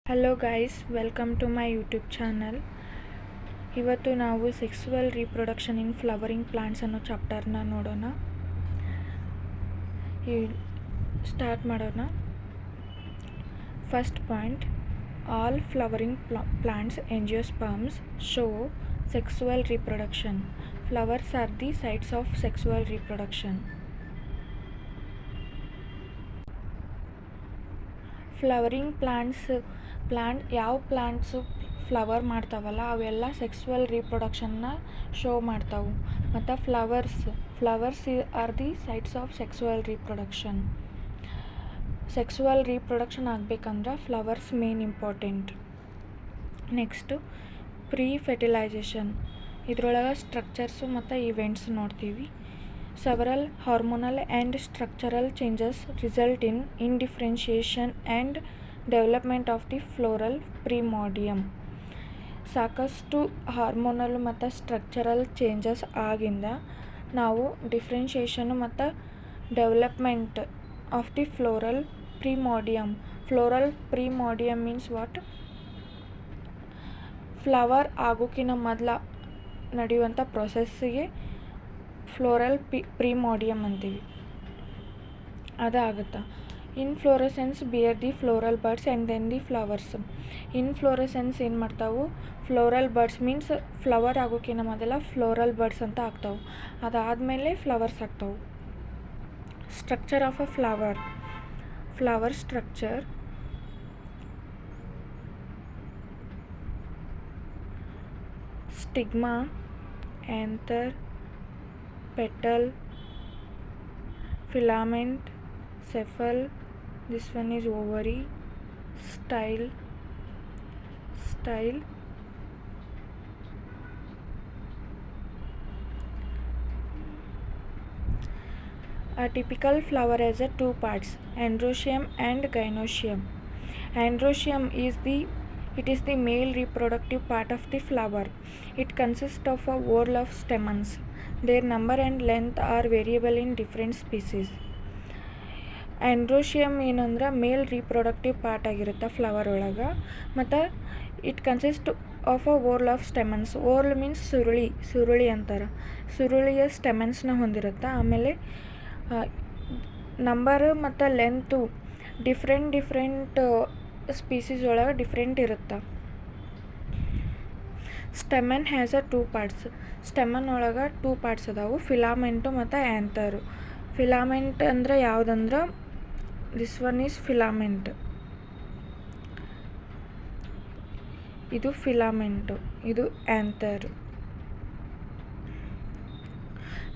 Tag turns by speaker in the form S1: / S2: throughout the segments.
S1: Hello guys, welcome to my YouTube channel. ಇವತ್ತು ನಾವು sexual reproduction in flowering plants ಅನ್ನೋ ಚಾಪ್ಟರ್ನ ನೋಡೋಣ. ಸ್ಟಾರ್ಟ್ ಮಾಡೋಣ. First point, all flowering plants angiosperms show sexual reproduction. Flowers are the sites of sexual reproduction. Flowering ಯಾವ plants flower ಮಾಡ್ತಾವಲ್ಲ ಅವೆಲ್ಲ sexual ರೀಪ್ರೊಡಕ್ಷನ್ನ ಶೋ ಮಾಡ್ತಾವೆ. ಮತ್ತು flowers are the sites of sexual reproduction. Sexual reproduction ಆಗಬೇಕಂದ್ರೆ flowers main important. Next pre fertilisation. ಇದರೊಳಗೆ structures ಮತ್ತು events ನೋಡ್ತೀವಿ. Several hormonal and structural changes result in indifferentiation and development of the floral primordium. ಸಾಕಷ್ಟು hormonal ಮತ್ತು structural changes ಆಗಿಂದ ನಾವು differentiation ಮತ್ತು development of the floral primordium. Floral primordium means what? Flower ಆಗೋಕ್ಕಿಂತ ಮೊದಲ ನಡೆಯುವಂಥ ಪ್ರೊಸೆಸ್ಸಿಗೆ ಫ್ಲೋರಲ್ ಪ್ರಿಮೋಡಿಯಮ್ ಅಂತೀವಿ. ಅದಾಗುತ್ತೆ. Inflorescence bear the floral buds and then the flowers. Inflorescence ಏನು ಮಾಡ್ತಾವೆ? ಫ್ಲೋರಲ್ ಬರ್ಡ್ಸ್ ಮೀನ್ಸ್ ಫ್ಲವರ್ ಆಗೋಕ್ಕಿಂತ ಮೊದಲ ಫ್ಲೋರಲ್ ಬರ್ಡ್ಸ್ ಅಂತ ಆಗ್ತಾವೆ. ಅದಾದಮೇಲೆ ಫ್ಲವರ್ಸ್ ಆಗ್ತಾವೆ. Structure of a flower structure. Stigma, anther, petal, filament, sepal, this one is ovary, style. A typical flower has two parts, androecium and gynoecium. Androecium is the male reproductive part of the flower. It consists of a whorl of stamens. Their number and length are variable in different species. Androecium ಏನಂದ್ರೆ male reproductive part ಆಗಿರುತ್ತೆ flower ಒಳಗೆ. ಮತ್ತು it consist of a whorl of stamens. Whorl means ಸುರುಳಿ ಅಂತಾರೆ. ಸುರುಳಿಯ ಸ್ಟೆಮನ್ಸ್ನ ಹೊಂದಿರುತ್ತೆ. ಆಮೇಲೆ ನಂಬರ್ ಮತ್ತು ಲೆಂತು ಡಿಫ್ರೆಂಟ್ ಸ್ಪೀಸೀಸ್ ಒಳಗೆ ಡಿಫ್ರೆಂಟ್ ಇರುತ್ತೆ. Stamen has a two parts. Stamen ಒಳಗೆ ಟೂ ಪಾರ್ಟ್ಸ್ ಅದಾವು, ಫಿಲಾಮೆಂಟು ಮತ್ತು ಆ್ಯಂಥರು. ಫಿಲಾಮೆಂಟ್ ಅಂದರೆ ಯಾವುದಂದ್ರೆ ದಿಸ್ ಒನ್ ಈಸ್ ಫಿಲಾಮೆಂಟ್. ಇದು ಫಿಲಾಮೆಂಟು, ಇದು ಆ್ಯಂಥರ್.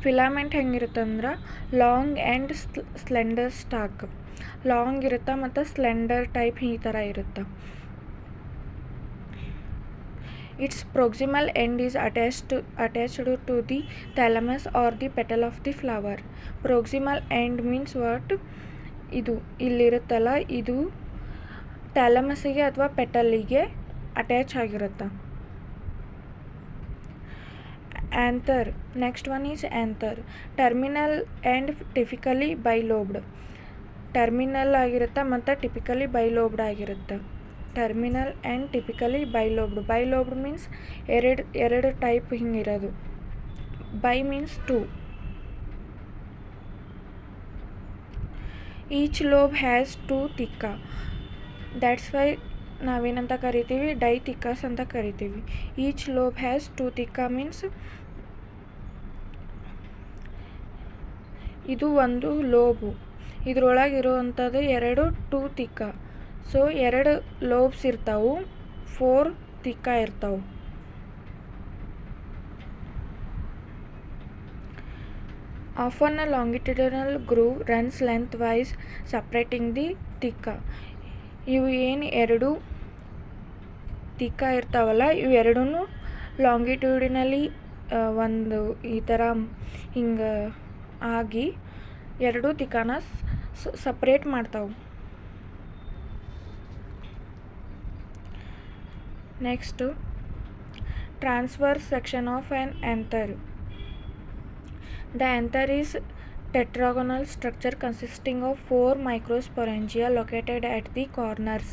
S1: ಫಿಲಾಮೆಂಟ್ ಹೆಂಗಿರುತ್ತಂದ್ರೆ long and slender stalk. Long ಇರುತ್ತೆ ಮತ್ತು ಸ್ಲೆಂಡರ್ ಟೈಪ್ ಈ ಥರ ಇರುತ್ತೆ. Its proximal end is attached to the thalamus or the petal of the flower. Proximal end means what? ಇದು ಇಲ್ಲಿರುತ್ತಲ್ಲ, ಇದು ಥ್ಯಾಲಮಸ್ಸಿಗೆ ಅಥವಾ ಪೆಟಲ್ಲಿಗೆ ಅಟ್ಯಾಚ್ ಆಗಿರುತ್ತೆ. Anther. Next one is anther. Terminal and typically bilobed. Terminal ಆಗಿರುತ್ತೆ ಮತ್ತು ಟಿಪಿಕಲಿ ಬೈಲೋಬ್ಡ್ ಆಗಿರುತ್ತೆ. Terminal and typically bilobed. Bilobed means ಎರಡು ಟೈಪ್ ಹಿಂಗಿರೋದು. Bi means two. Each lobe has two theca. That's why ನಾವೇನಂತ ಕರಿತೀವಿ? ಡೈಥಿಕಸ್ ಅಂತ ಕರಿತೀವಿ. Each lobe has two theca means ಇದು ಒಂದು ಲೋಬು. ಇದ್ರೊಳಗಿರುವಂಥದ್ದು ಎರಡು ಟೂ ತಿಕ್ಕ. ಸೊ ಎರಡು ಲೋಬ್ಸ್ ಇರ್ತಾವೆ, 4 ತಿಕ್ಕ ಇರ್ತಾವೆ. Often a longitudinal groove runs lengthwise separating the theca. ಇವು ಏನು ಎರಡು ತಿಕ್ಕ ಇರ್ತಾವಲ್ಲ, ಇವೆರಡೂ ಲಾಂಗಿಟ್ಯೂಡಿನಲಿ ಒಂದು ಈ ಥರ ಹಿಂಗೆ ಆಗಿ ಎರಡೂ ತಿಕ್ಕನ ಸಪ್ರೇಟ್ ಮಾಡ್ತಾವೆ. Next transverse section of an anther. The anther is tetragonal structure consisting of 4 microsporangia located at the corners.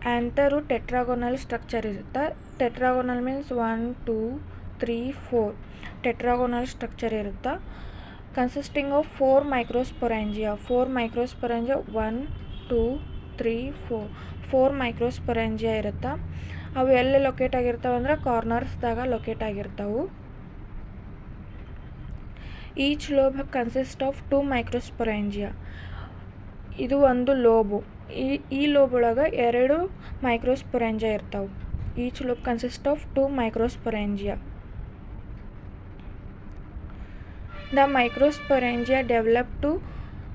S1: Anther tetragonal structure ಇರುತ್ತೆ. ಟೆಟ್ರಾಗೋನಲ್ ಮೀನ್ಸ್ 1 2 3 4 ಟೆಟ್ರಾಗೋನಲ್ ಸ್ಟ್ರಕ್ಚರ್ ಇರುತ್ತೆ. ಕನ್ಸಿಸ್ಟಿಂಗ್ ಆಫ್ 4 ಮೈಕ್ರೋಸ್ಪೊರೆಂಜಿಯಾ 1 2 3 4 ಮೈಕ್ರೋಸ್ಪೊರೆಂಜಿಯಾ ಇರುತ್ತೆ. ಅವು ಎಲ್ಲಿ ಲೊಕೇಟ್ ಆಗಿರ್ತಾವೆ ಅಂದ್ರೆ ಕಾರ್ನರ್ಸ್ದಾಗ locate ಆಗಿರ್ತಾವೆ. Each lobe consist of 2 microsporangia. ಇದು ಒಂದು ಲೋಬು. ಈ ಲೋಬ್ ಒಳಗೆ 2 ಮೈಕ್ರೋಸ್ಪೊರೆಂಜಿಯಾ ಇರ್ತಾವೆ. Each lobe consist of 2 microsporangia. The microsporangia develop to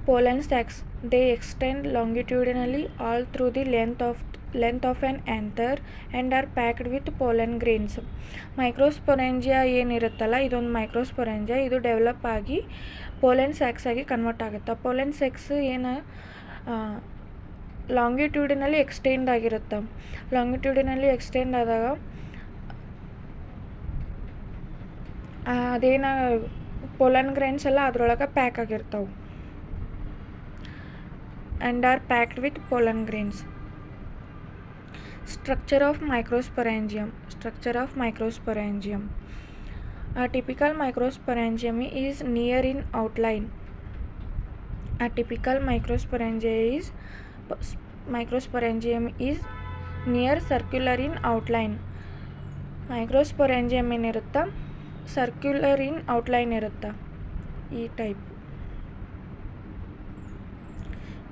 S1: pollen sacs. They extend longitudinally all through the length of an anther and are packed with pollen grains. ಮೈಕ್ರೋಸ್ಪೊರೆಂಜಿಯಾ ಏನಿರುತ್ತಲ್ಲ, ಇದೊಂದು ಮೈಕ್ರೋಸ್ಪೊರೆಂಜಿಯಾ. ಇದು develop ಆಗಿ ಪೋಲೆನ್ sacs ಆಗಿ convert ಆಗುತ್ತೆ. ಪೋಲೆನ್ sacs ಏನು ಲಾಂಗಿಟ್ಯೂಡಿನಲ್ಲಿ extend ಆಗಿರುತ್ತೆ. ಲಾಂಗಿಟ್ಯೂಡಿನಲ್ಲಿ extend ಆದಾಗ ಅದೇನು pollen grains ಎಲ್ಲ ಅದರೊಳಗೆ ಪ್ಯಾಕ್ ಆಗಿರ್ತಾವೆ. And are packed with pollen grains. Structure of microsporangium. A typical microsporangium is near in outline. Microsporangium is near circular in outline. ಮೈಕ್ರೋಸ್ಪೊರೆಂಜಿಯಮ್ ಏನಿರುತ್ತೆ ಸರ್ಕ್ಯುಲರ್ ಇನ್ ಔಟ್ಲೈನ್ ಇರುತ್ತೆ. ಈ type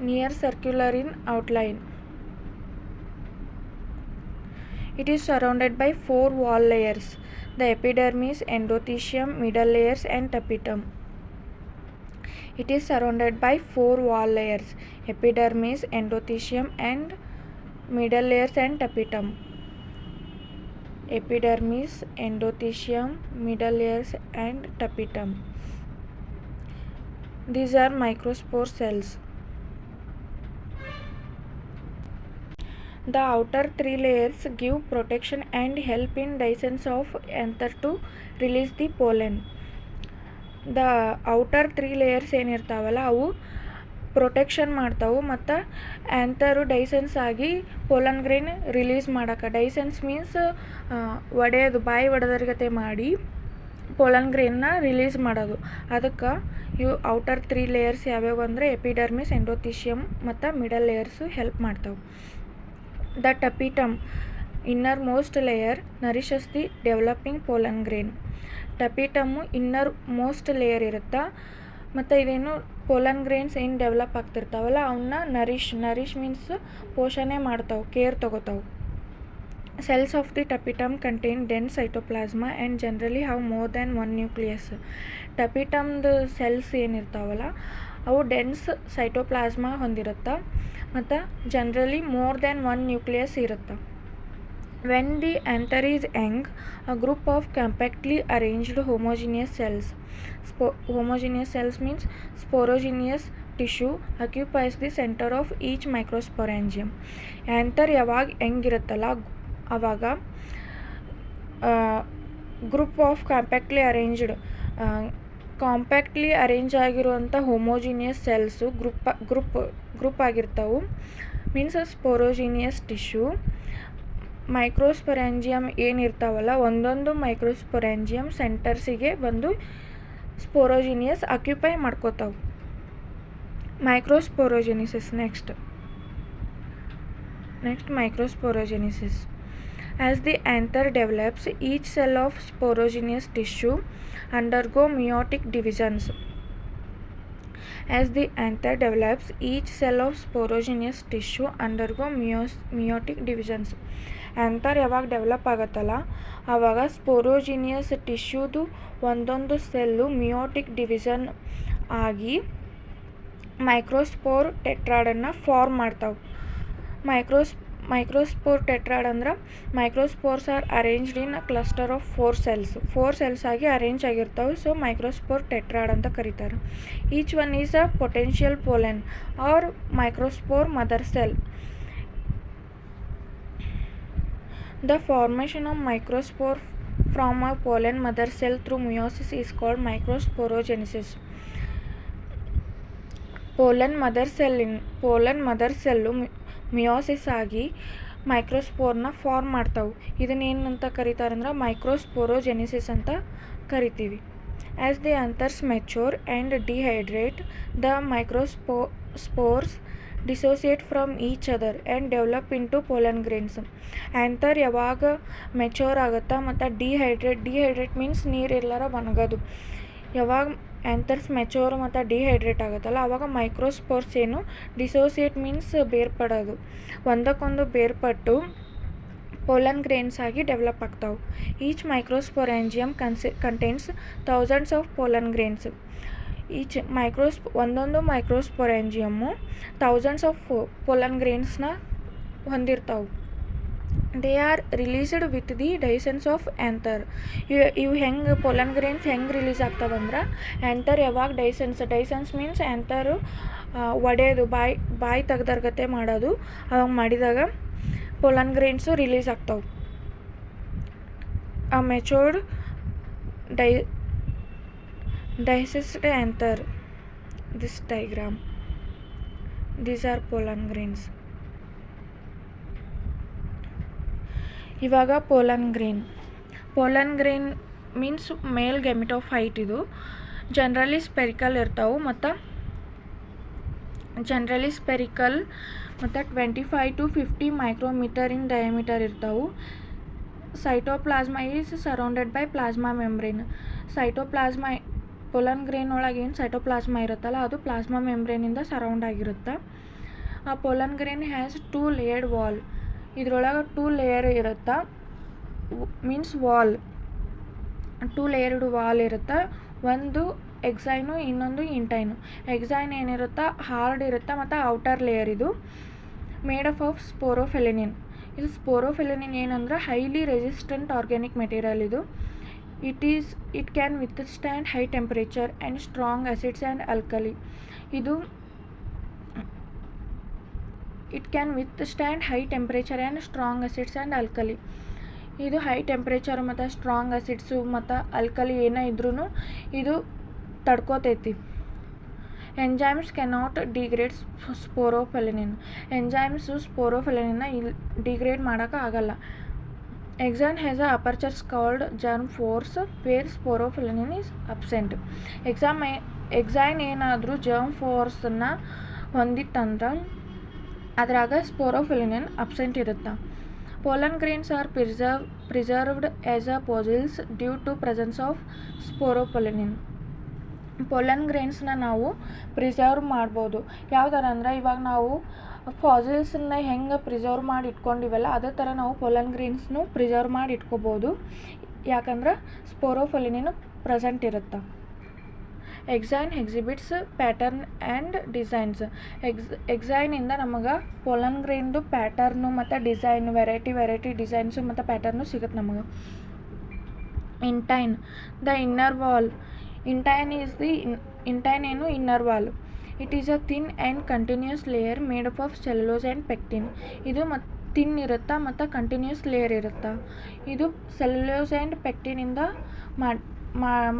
S1: near circular in outline. It is surrounded by 4 wall layers: the epidermis, endothelium, middle layers and tapetum. It is surrounded by 4 wall layers: epidermis, endothelium and middle layers and tapetum. Epidermis, endothelium, middle layers and tapetum. These are microspore cells. The outer 3 layers give protection and help in descent of anther to release the pollen. The outer 3 layers ಏನಿರ್ತಾವಲ್ಲ ಅವು protection ಮಾಡ್ತಾವೆ ಮತ್ತು ಆ್ಯಂಥರು ಡೈಸೆನ್ಸ್ ಆಗಿ pollen grain release ಮಾಡೋಕೆ. ಡೈಸೆನ್ಸ್ means ಒಡೆಯೋದು, ಬಾಯಿ ಒಡೆದರ್ಗತೆ ಮಾಡಿ pollen ಗ್ರೈನ್ನ release ಮಾಡೋದು. ಅದಕ್ಕೆ ಇವು ಔಟರ್ 3 ಲೇಯರ್ಸ್ ಯಾವ್ಯಾವು ಅಂದರೆ ಎಪಿಡರ್ಮಿಸ್, ಎಂಡೋಥೀಶಿಯಮ್ ಮತ್ತು ಮಿಡಲ್ ಲೇಯರ್ಸು ಹೆಲ್ಪ್ ಮಾಡ್ತಾವೆ. The tapetum, innermost layer, nourishes the developing pollen grain. Tapetum innermost layer ಇರುತ್ತೆ ಮತ್ತು ಇದೇನು ಪೋಲನ್ ಗ್ರೈನ್ಸ್ ಏನು ಡೆವಲಪ್ ಆಗ್ತಿರ್ತಾವಲ್ಲ ಅವನ್ನ ನರಿಶ್ ಮೀನ್ಸ್ ಪೋಷಣೆ ಮಾಡ್ತಾವೆ, ಕೇರ್ ತೊಗೋತಾವೆ. Cells of the tapetum contain dense cytoplasm and generally have more than 1 nucleus. ಟಪಿಟಮ್ದು ಸೆಲ್ಸ್ ಏನಿರ್ತಾವಲ್ಲ ಅವು ಡೆನ್ಸ್ ಸೈಟೋಪ್ಲಾಸ್ಮಾ ಹೊಂದಿರುತ್ತೆ ಮತ್ತು ಜನರಲಿ ಮೋರ್ ದ್ಯಾನ್ 1 ನ್ಯೂಕ್ಲಿಯಸ್ ಇರುತ್ತೆ. When the anther is young, a group of compactly arranged homogeneous cells. Homogeneous cells means sporogenous tissue occupies the center of each microsporangium. Anther ಯಾವಾಗ ಹೆಂಗಿರುತ್ತಲ್ಲ ಆವಾಗ group of compactly arrange ಆಗಿರುವಂಥ homogeneous cells group ಆಗಿರ್ತಾವೆ. Means sporogenous tissue. Microsporangium ಏನಿರ್ತಾವಲ್ಲ ಒಂದೊಂದು microsporangium ಸೆಂಟರ್ಸಿಗೆ ಒಂದು sporogenous occupy ಮಾಡ್ಕೋತಾವೆ. Microsporogenesis. Next microsporogenesis. As the anther develops, each cell of sporogenous tissue undergo meiotic divisions. As the anther develops, each cell of sporogenous tissue undergo meiotic divisions. Anther ಯಾವಾಗ develop ಆಗುತ್ತಲ್ಲ ಆವಾಗ sporogenous ಟಿಶ್ಯೂದು ಒಂದೊಂದು cell meiotic division ಆಗಿ microspore ಟೆಟ್ರಾಡನ್ನು form ಮಾಡ್ತಾವೆ. Microspore tetrad ಅಂದ್ರೆ microspores are arranged in a cluster of 4 cells ಆಗಿ ಅರೇಂಜ್ ಆಗಿರ್ತಾವೆ. ಸೊ ಮೈಕ್ರೋಸ್ಪೋರ್ ಟೆಟ್ರಾಡ್ ಅಂತ ಕರೀತಾರೆ. Each one is a potential pollen or microspore mother cell. The formation of microspore from a pollen mother cell through meiosis is called microsporogenesis. Pollen mother cell meiosis ಆಗಿ ಮೈಕ್ರೋಸ್ಪೋರ್ನ form ಮಾಡ್ತಾವೆ. ಇದನ್ನೇನಂತ ಕರೀತಾರೆ ಅಂದ್ರೆ microsporogenesis ಅಂತ ಕರಿತೀವಿ. As the anthers mature and dehydrate, the microspores dissociate from each other and develop into pollen grains. Anther ಯಾವಾಗ mature ಆಗುತ್ತಾ ಮತ್ತು dehydrate means ನೀರೆಲ್ಲರ ಒಣಗೋದು. ಯಾವಾಗ ಆ್ಯಂಥರ್ಸ್ ಮೆಚೂರ್ ಮತ್ತು ಡಿಹೈಡ್ರೇಟ್ ಆಗುತ್ತಲ್ಲ ಆವಾಗ ಮೈಕ್ರೋಸ್ಪೋರ್ಸ್ ಏನು ಡಿಸೋಸಿಯೇಟ್ ಮೀನ್ಸ್ ಬೇರ್ಪಡೋದು, ಒಂದಕ್ಕೊಂದು ಬೇರ್ಪಟ್ಟು ಪೋಲನ್ ಗ್ರೇನ್ಸ್ ಆಗಿ ಡೆವಲಪ್ ಆಗ್ತಾವೆ. Each microsporangium contains thousands of pollen grains. ಒಂದೊಂದು ಮೈಕ್ರೋಸ್ಪೊರಾಂಜಿಯಮ್ಮು ಥೌಸಂಡ್ಸ್ ಆಫ್ ಪೋಲನ್ ಗ್ರೇನ್ಸ್ನ ಹೊಂದಿರ್ತಾವೆ. They are released with the dehiscence of anther. ಇವು ಹೆಂಗೆ ಪೋಲನ್ ಗ್ರೇನ್ಸ್ ಹೆಂಗೆ ರಿಲೀಸ್ ಆಗ್ತಾವಂದ್ರೆ ಆ್ಯಂಥರ್ ಯಾವಾಗ ಡೈಸೆನ್ಸ್ ಮೀನ್ಸ್ ಆ್ಯಂಥರು ಒಡೆಯೋದು, ಬಾಯಿ ತೆಗ್ದರ್ಗತೆ ಮಾಡೋದು, ಅವಾಗ ಮಾಡಿದಾಗ ಪೋಲನ್ ಗ್ರೇನ್ಸು ರಿಲೀಸ್ ಆಗ್ತಾವೆ. a matured diced anther. This diagram, these are pollen grains. ಇವಾಗ ಪೋಲನ್ ಗ್ರೇನ್ ಮೀನ್ಸ್ ಮೇಲ್ ಗೆಮಿಟೋಫೈಟ್. ಇದು ಜನರಲಿ ಸ್ಪೆರಿಕಲ್ ಇರ್ತಾವೆ ಮತ್ತು 25 to 50 ಮೈಕ್ರೋಮೀಟರ್ ಇನ್ ಡಯಾಮೀಟರ್ ಇರ್ತಾವೆ. Cytoplasm is surrounded by plasma membrane. Pollen grain ಒಳಗೆ ಏನು ಸೈಟೋಪ್ಲಾಸ್ಮಾ ಇರುತ್ತಲ್ಲ ಅದು ಪ್ಲಾಸ್ಮಾ ಮೆಂಬ್ರೇನಿಂದ ಸರೌಂಡ್ ಆಗಿರುತ್ತೆ. ಆ pollen grain has 2 layered wall. ಇದ್ರೊಳಗೆ 2 ಲೇಯರ್ ಇರುತ್ತೆ, ಮೀನ್ಸ್ 2 ಲೇಯರ್ಡ್ ವಾಲ್ ಇರುತ್ತೆ. ಒಂದು ಎಕ್ಸೈನು, ಇನ್ನೊಂದು ಇಂಟೈನು. ಎಕ್ಸೈನ್ ಏನಿರುತ್ತೆ ಹಾರ್ಡ್ ಇರುತ್ತೆ ಮತ್ತು ಔಟರ್ ಲೇಯರ್ ಇದು ಮೇಡ್ ಆಫ್ ಸ್ಪೋರೋಫೆಲಿನಿನ್. ಇದು ಸ್ಪೋರೋಫೆಲಿನಿನ್ ಏನಂದ್ರೆ ಹೈಲಿ ರೆಸಿಸ್ಟೆಂಟ್ ಆರ್ಗ್ಯಾನಿಕ್ ಮೆಟೀರಿಯಲ್. ಇದು it can withstand high temperature and strong acids and alkali. It can withstand high temperature and strong acids and alkali. ಇದು high temperature ಮತ್ತು strong acids ಮತ್ತು alkali ಏನೇ ಇದ್ರೂ ಇದು ತಡ್ಕೋತೈತಿ. Enzymes cannot degrade sporopollenin. Enzymes ಸ್ಪೋರೋಫೆಲಿನಿನ್ನ degrade ಮಾಡೋಕೆ ಆಗಲ್ಲ. Exine has a apertures called germ pores where sporopollenin is absent. Exine ಏನಾದರೂ ಜರ್ಮ್ ಫೋರ್ಸನ್ನು ಹೊಂದಿತ್ತಂದ್ರೆ ಅದ್ರಾಗ ಸ್ಪೋರೋಫೆಲಿನಿನ್ ಅಬ್ಸೆಂಟ್ ಇರುತ್ತೆ. Pollen grains are preserved as a fossils due to presence of sporopollenin. Pollen ಗ್ರೇನ್ಸ್ನ ನಾವು ಪ್ರಿಸರ್ವ್ ಮಾಡ್ಬೋದು. ಯಾವ ಥರ ಅಂದ್ರೆ ಇವಾಗ ನಾವು ಫಾಸಿಲ್ಸನ್ನ ಹೆಂಗೆ ಪ್ರಿಸರ್ವ್ ಮಾಡಿ ಇಟ್ಕೊಂಡಿವಲ್ಲ ಅದೇ ಥರ ನಾವು ಪೋಲನ್ ಗ್ರೇನ್ಸ್ನು ಪ್ರಿಸರ್ವ್ ಮಾಡಿ ಇಟ್ಕೋಬೋದು. ಯಾಕಂದ್ರೆ ಸ್ಪೋರೋಫೆಲಿನಿನ್ ಪ್ರೆಸೆಂಟ್ ಇರುತ್ತೆ. Exine exhibits pattern and designs. ಎಕ್ಸೈನಿಂದ ನಮಗೆ ಪೋಲನ್ ಗ್ರೇನ್ದು ಪ್ಯಾಟರ್ನು ಮತ್ತು ಡಿಸೈನ್ ವೆರೈಟಿ ಡಿಸೈನ್ಸು ಮತ್ತು ಪ್ಯಾಟರ್ನು ಸಿಗುತ್ತೆ ನಮಗೆ. Intine the inner wall. Intine ಏನು inner wall. It is a thin and continuous layer made up of cellulose and pectin. ಇದು thin ಇರುತ್ತೆ ಮತ್ತು ಕಂಟಿನ್ಯೂಸ್ ಲೇಯರ್ ಇರುತ್ತೆ. ಇದು ಸೆಲ್ಯುಲೋಸ್ ಆ್ಯಂಡ್ ಪೆಕ್ಟಿನಿಂದ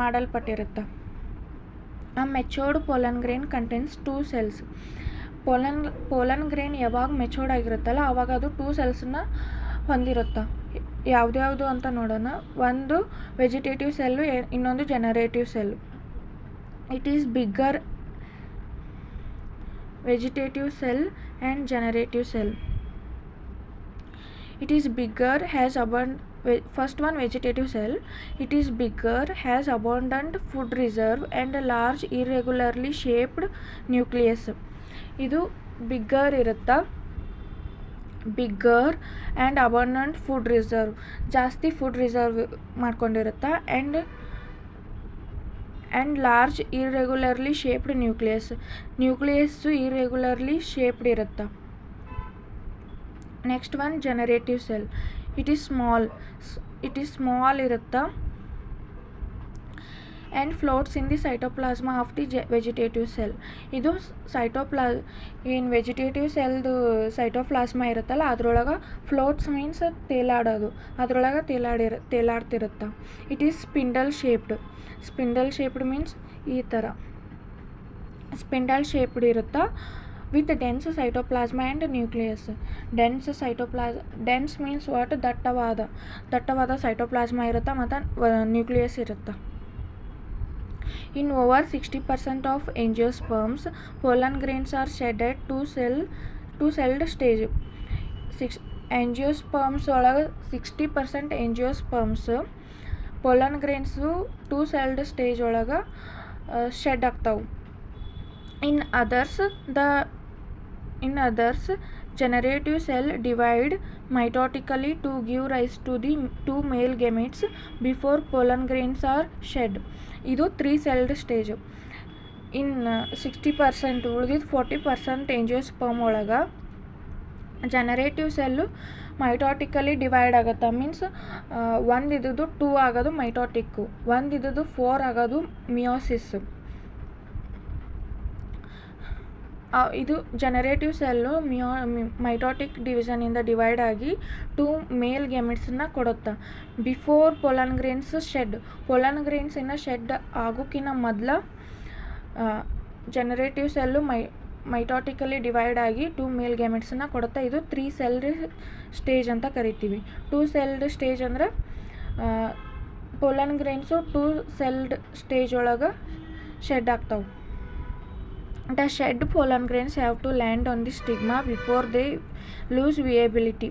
S1: ಮಾಡಲ್ಪಟ್ಟಿರುತ್ತೆ. A matured pollen grain contains 2 cells. Pollen grain ಯಾವಾಗ matured ಆಗಿರುತ್ತಲ್ಲ ಆವಾಗ ಅದು 2 ಸೆಲ್ಸನ್ನ ಹೊಂದಿರುತ್ತೆ. ಯಾವ್ದ್ಯಾವುದು ಅಂತ ನೋಡೋಣ. ಒಂದು ವೆಜಿಟೇಟಿವ್ ಸೆಲ್ಲು, ಇನ್ನೊಂದು generative cell. It is bigger vegetative cell and generative cell. It is bigger, has first one vegetative cell. It is bigger, has abundant food reserve and a large irregularly shaped nucleus. ಇದು bigger ಇರುತ್ತಾ, bigger and abundant food reserve, ಜಾಸ್ತಿ food reserve ಮಾಡ್ಕೊಂಡಿರುತ್ತಾ. And large irregularly shaped nucleus irregularly shaped ಇರುತ್ತೆ. Next one generative cell. It is small ಇರುತ್ತೆ and floats in the cytoplasm of the vegetative cell. ಇದು ಏನು vegetative ಸೆಲ್ದು ಸೈಟೋಪ್ಲಾಸ್ಮಾ ಇರುತ್ತಲ್ಲ ಅದ್ರೊಳಗೆ floats means ತೇಲಾಡೋದು, ಅದ್ರೊಳಗೆ ತೇಲಾಡ್ತಿರುತ್ತೆ. It is spindle shaped means ಈ ಥರ ಸ್ಪಿಂಡಲ್ ಶೇಪ್ಡ್ ಇರುತ್ತೆ with dense cytoplasm and nucleus. Dense means what? ದಟ್ಟವಾದ ಸೈಟೋಪ್ಲಾಸ್ಮಾ ಇರುತ್ತೆ ಮತ್ತು ನ್ಯೂಕ್ಲಿಯಸ್ ಇರುತ್ತೆ. In over 60% of angiosperms, pollen grains are shed at two-celled stage. Angiosperms ಒಳಗೆ 60% angiosperms pollen grains two-celled stage ಒಳಗೆ shed ಆಗ್ತಾವೆ. In others, generative cell divide mitotically to give rise to the two male gametes before pollen grains are shed. ಇದು 3-celled stage. In 60% ಉಳಿದಿದ್ದು 40% angiosperm ಒಳಗೆ generative cell ಮೈಟೋಟಿಕಲಿ divide ಆಗುತ್ತೆ. Means ಒಂದಿದ್ದು 2 ಆಗೋದು ಮೈಟೋಟಿಕ್ಕು, ಒಂದಿದ್ದು 4 ಆಗೋದು meiosis. ಇದು generative cell ಮೈಟೋಟಿಕ್ ಡಿವಿಷನಿಂದ divide ಆಗಿ 2 ಮೇಲ್ ಗ್ಯಾಮೆಟ್ಸನ್ನ ಕೊಡುತ್ತೆ. Before pollen grains shed, pollen grains ಇನ್ನು ಶೆಡ್ ಆಗೋಕ್ಕಿಂತ ಮೊದಲು ಜನರೇಟಿವ್ ಸೆಲ್ಲು ಮೈಟೋಟಿಕಲಿ ಡಿವೈಡ್ ಆಗಿ 2 ಮೇಲ್ ಗ್ಯಾಮೆಟ್ಸನ್ನ ಕೊಡುತ್ತೆ. ಇದು 3-celled ಸ್ಟೇಜ್ ಅಂತ ಕರಿತೀವಿ. 2-celled ಸ್ಟೇಜ್ ಅಂದರೆ ಪೋಲನ್ ಗ್ರೇನ್ಸು 2-celled ಸ್ಟೇಜ್ ಒಳಗೆ ಶೆಡ್ ಆಗ್ತಾವೆ. The shed pollen grains have to land on the stigma before they lose viability.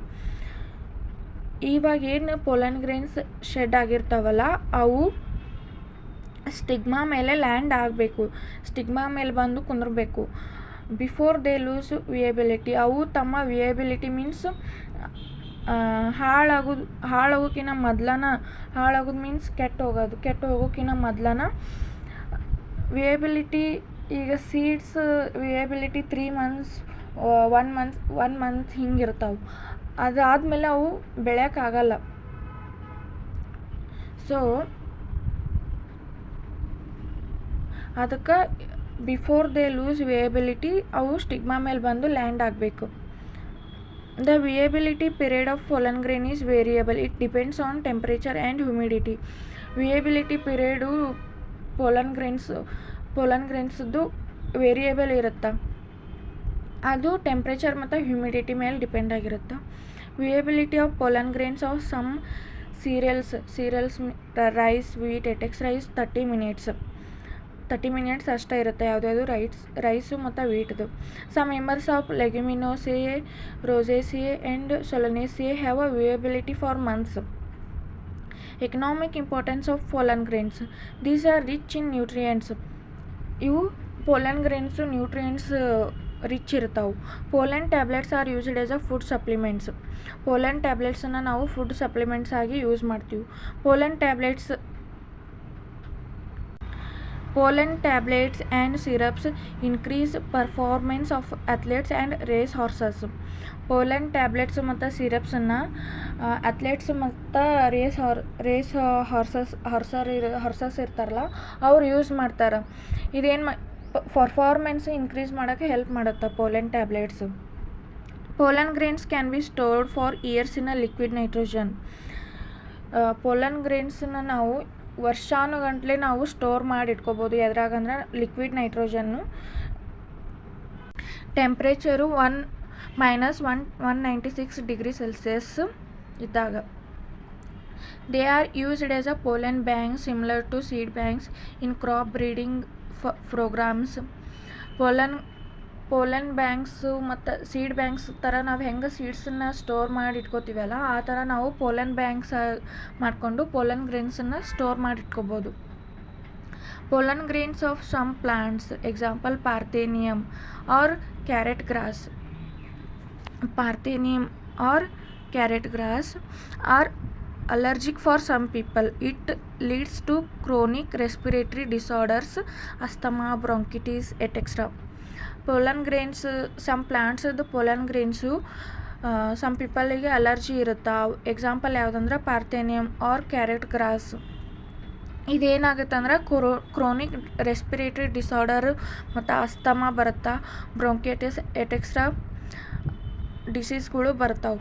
S1: ಇವಾಗ ಏನು ಪೋಲನ್ ಗ್ರೇನ್ಸ್ ಶೆಡ್ ಆಗಿರ್ತಾವಲ್ಲ ಅವು ಸ್ಟಿಗ್ಮಾ ಮೇಲೆ ಲ್ಯಾಂಡ್ ಆಗಬೇಕು, ಸ್ಟಿಗ್ಮಾ ಮೇಲೆ ಬಂದು ಕುಂದಿರ್ಬೇಕು. ಬಿಫೋರ್ ದೇ ಲೂಸ್ ವಿಯಬಿಲಿಟಿ, ಅವು ತಮ್ಮ ವಿಯಬಿಲಿಟಿ ಮೀನ್ಸ್ ಹಾಳಾಗೋಕ್ಕಿಂತ ಮೊದ್ಲನ, ಹಾಳಾಗೋದು ಮೀನ್ಸ್ ಕೆಟ್ಟು ಹೋಗೋಕ್ಕಿಂತ ಮೊದ್ಲನ ವಿಯಬಿಲಿಟಿ. ಈಗ ಸೀಡ್ಸ್ ವಿಯಬಿಲಿಟಿ 3 months 1 month ಹಿಂಗಿರ್ತಾವೆ. ಅದಾದಮೇಲೆ ಅವು ಬೆಳೆಯೋಕ್ಕಾಗಲ್ಲ. ಸೊ ಅದಕ್ಕೆ ಬಿಫೋರ್ ದೇ ಲೂಸ್ ವಿಯಬಿಲಿಟಿ ಅವು ಸ್ಟಿಗ್ಮಾ ಮೇಲೆ ಬಂದು ಲ್ಯಾಂಡ್ ಆಗಬೇಕು. The viability period of pollen grain is variable. It depends on temperature and humidity. Viability period pollen ಗ್ರೇನ್ಸ್ದು ವೇರಿಯೇಬಲ್ ಇರುತ್ತೆ. ಅದು ಟೆಂಪ್ರೇಚರ್ ಮತ್ತು ಹ್ಯುಮಿಡಿಟಿ ಮೇಲೆ ಡಿಪೆಂಡ್ ಆಗಿರುತ್ತೆ. Viability of pollen grains of some cereals rice, wheat, etc rice 30 minutes ಅಷ್ಟೇ ಇರುತ್ತೆ. ಯಾವುದ್ಯಾವುದು rice ಮತ್ತು ವೀಟ್ದು. Some members of Leguminosae, Rosaceae and Solanaceae have a viability for months. Economic importance of pollen grains. These are rich in nutrients. ಇವು pollen grains nutrients rich ಇರ್ತಾವೆ. Pollen tablets are used as a food supplements. Pollen ಟ್ಯಾಬ್ಲೆಟ್ಸನ್ನು ನಾವು food supplements ಆಗಿ use ಮಾಡ್ತೀವಿ. Pollen tablets and syrups increase performance of athletes and race horses. Pollen tablets ಮತ್ತು ಸಿರಪ್ಸನ್ನು athletes ಮತ್ತು race horses ಇರ್ತಾರಲ್ಲ ಅವ್ರು ಯೂಸ್ ಮಾಡ್ತಾರೆ. ಇದೇನು ಪರ್ಫಾರ್ಮೆನ್ಸ್ ಇನ್ಕ್ರೀಸ್ ಮಾಡೋಕ್ಕೆ ಹೆಲ್ಪ್ ಮಾಡುತ್ತೆ pollen tablets. Pollen grains can be stored for years in a liquid nitrogen. Pollen ಗ್ರೇನ್ಸನ್ನ ನಾವು ವರ್ಷಾನುಗಂಟ್ಲೆ ನಾವು ಸ್ಟೋರ್ ಮಾಡಿ ಇಟ್ಕೋಬೋದು. ಎದ್ರಾಗಂದ್ರೆ liquid nitrogen. Temperature -196 degree Celsius ಇದ್ದಾಗ. They R used as a pollen banks similar to seed banks in crop breeding programs. Pollen banks ಮತ್ತು seed banks ಥರ ನಾವು ಹೆಂಗೆ ಸೀಡ್ಸನ್ನು ಸ್ಟೋರ್ ಮಾಡಿ ಇಟ್ಕೋತೀವಲ್ಲ ಆ ಥರ ನಾವು ಪೋಲನ್ ಬ್ಯಾಂಕ್ಸ್ ಮಾಡಿಕೊಂಡು ಪೋಲನ್ ಗ್ರೇನ್ಸನ್ನು ಸ್ಟೋರ್ ಮಾಡಿ ಇಟ್ಕೋಬೋದು. Pollen grains of some plants, example Parthenium or carrot grass. Parthenium or carrot grass are allergic for some people. It leads to chronic respiratory disorders, asthma, bronchitis, etc. Pollen grains, some plants the pollen grains some peopleಗೆ allergy ಇರುತ್ತೆ. Example ಯಾವುದಂದ್ರೆ Parthenium or carrot grass. ಇದೇನಾಗುತ್ತೆ ಅಂದ್ರೆ chronic respiratory disorder ಮತ್ತು asthma ಬರುತ್ತೆ, bronchitis ಎಟೆಕ್ಸ್ಟ್ರಾ ಡಿಸೀಸ್ಗಳು ಬರ್ತಾವೆ.